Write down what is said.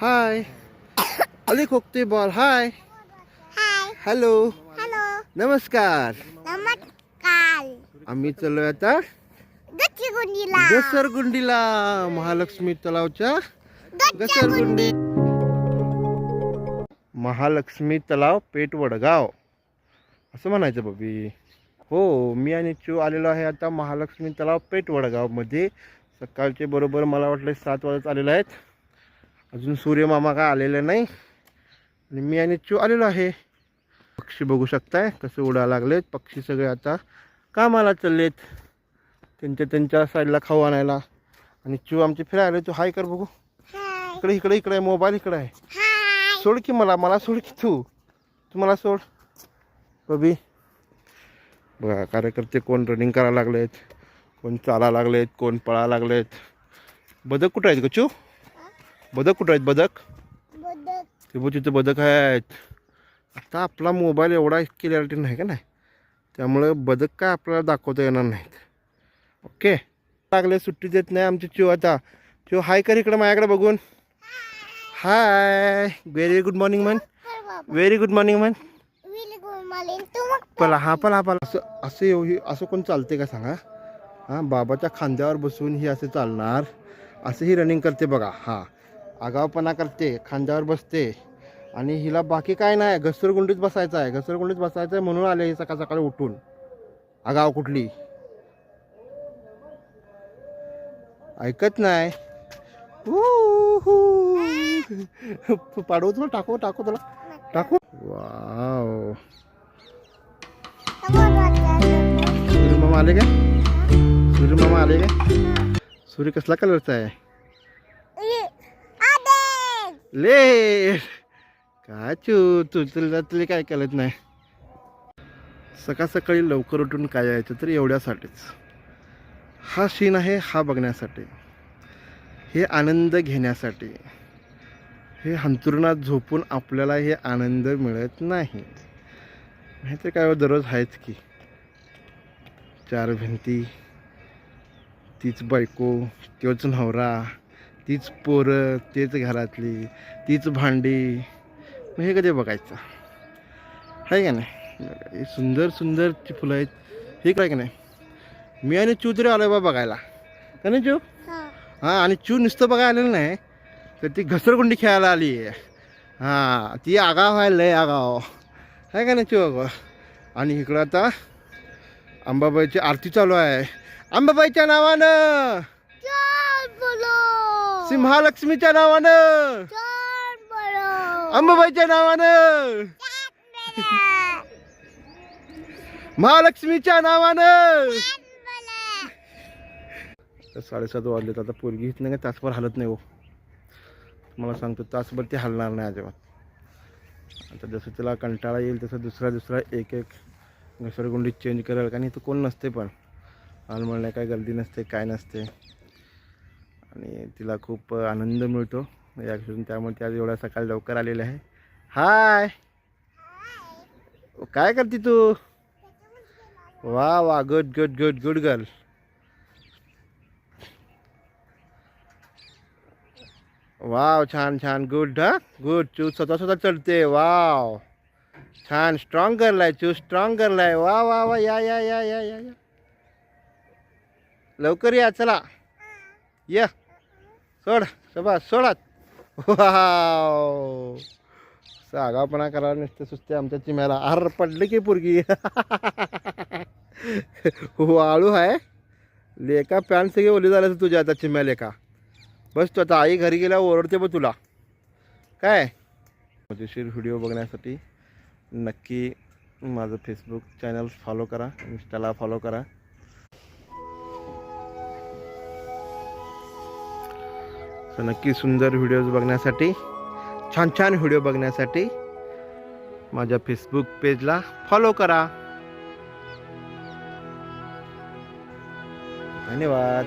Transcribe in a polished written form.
हाय. Ali खोकते ball. हाय. हाय. Hello. Hello. नमस्कार. नमस्कार. आम्ही चाललोय आता गच्चीगुंडीला. घसरगुंडीला, महालक्ष्मी तलावच्या घसरगुंडी. महालक्ष्मी तलाव पेठ वडगाव असं म्हणायचं बबी. हो, मी आणि चू आलेलो आहे आता महालक्ष्मी तलाव पेठ वडगाव मध्ये. सकाळचे बरोबर मला वाटलं 7 वाजत आलेले आहेत. अजून सूर्यमामा काय आलेले नाही आणि मी आणि चू आलेलो आहे. पक्षी बघू शकताय कसे उडायला लागलेत. पक्षी सगळे आता कामाला चाललेत त्यांच्या साईडला खाऊ आणायला. आणि चू आमची फिरायला. तू हाय कर बघू. इकडे इकडे इकडे मोबाईल इकडे आहे. सोड की मला सोड की तू मला सोड बबी. बघा कार्यकर्ते कोण रनिंग करायला लागलेत, कोण चालायला लागलेत, कोण पळायला लागलेत. बदक कुठं आहेत गचू? बदक कुठं आहेत? बदक ते बघ तिथं बदक आहेत. आता आपला मोबाईल एवढा क्लिअरिटी नाही का नाही, त्यामुळे बदक काय आपल्याला दाखवता येणार नाहीत. ओके. लागले सुट्टी देत नाही आमची चू. आता चू हाय कर इकडं माझ्याकडे बघून. हाय. व्हेरी गुड मॉर्निंग म्हण. व्हेरी गुड मॉर्निंग म्हण. पला असं कोण चालते का सांगा? हां, बाबाच्या खांद्यावर बसून ही असे चालणार, असं ही रनिंग करते बघा. हां, आगावपणा करते, खांद्यावर बसते. आणि हिला बाकी काय नाही, घसरगुंडीत बसायचं आहे. घसरगुंडीत बसायचं आहे म्हणून आले सकाळ सकाळी उठून. आगाव कुठली ऐकत नाही. पाडवू तुला, टाकू तुला टाकू. वाव. सूर्यमामा आले का? सूर्यमामा आले का? सूर्य कसला कलरचा आहे? लेट. काय तुला काय कळत नाही. सकाळ सकाळी लवकर उठून काय यायचं तर एवढ्यासाठीच. हा सीन आहे, हा बघण्यासाठी, हे आनंद घेण्यासाठी. हे अंथरुणात झोपून आपल्याला हे आनंद मिळत नाही. नाहीतर काय दररोज आहेच की. 4 भिंती, तीच बायको, तोच नवरा, तीच पोरं, तेच घरातली, तीच भांडी. मग हे कधी बघायचं आहे का नाही? हे सुंदर सुंदर फुलं आहेत. हे काय का नाही. मी आणि चू तरी आलो बा बघायला का नाही चू? हां, आणि चू नुसतं बघायला आलेलं नाही तर ती घसरगुंडी खेळायला आली आहे. हां, ती आगाव आहे, लय आगाव आहे का नाही चू? अगं, आणि इकडं आता अंबाबाईची आरती चालू आहे. अंबाबाईच्या नावानं, सिंहालक्ष्मीच्या नावानं, अंबाबाईच्या नावानं, महालक्ष्मीच्या नावानं. 7:30 वाजलेत. आता पोरगी हित नाही का तासभर हलत नाही. हो, मला सांगतो तासभर ती हलणार नाही अजिबात. आता जसं तिला कंटाळा येईल तसं दुसरा एक घसरगुंडी चेंज करेल. कारण इथं कोण नसते, पण आलमळण्या काय गर्दी नसते, काय नसते. आणि तिला खूप आनंद मिळतो यापासून. त्यामुळे ती आज एवढ्या सकाळी लवकर आलेली आहे. हाय. काय करते तू? वा वा, good good good good girl. Wow, छान छान, गुड. हा, गुड. चू स्वतः चढते. वाव, छान. स्ट्रॉंग गर्ल आहे चू, स्ट्रॉंग गर्ल आहे. वा वा वा. या या या या या या, लवकर या. चला या. सोड शबास, सोडात. वाव, आगावपणा करा नुसते सुस्ते आमच्या चिम्याला. आर पडले की पोरगी. वाळू आहे लेका. पॅन्ट सगळे ओली झाले तुझ्या आता चिम्या लेका. बस तू आता आई घरी गेल्या ओरडते बघ तुला. काय मजेशीर व्हिडिओ बघण्यासाठी नक्की माझं फेसबुक चॅनल फॉलो करा, इंस्टाला फॉलो करा. तर नक्की सुंदर व्हिडिओज बघण्यासाठी, छान छान व्हिडिओ बघण्यासाठी माझ्या फेसबुक पेजला फॉलो करा. धन्यवाद.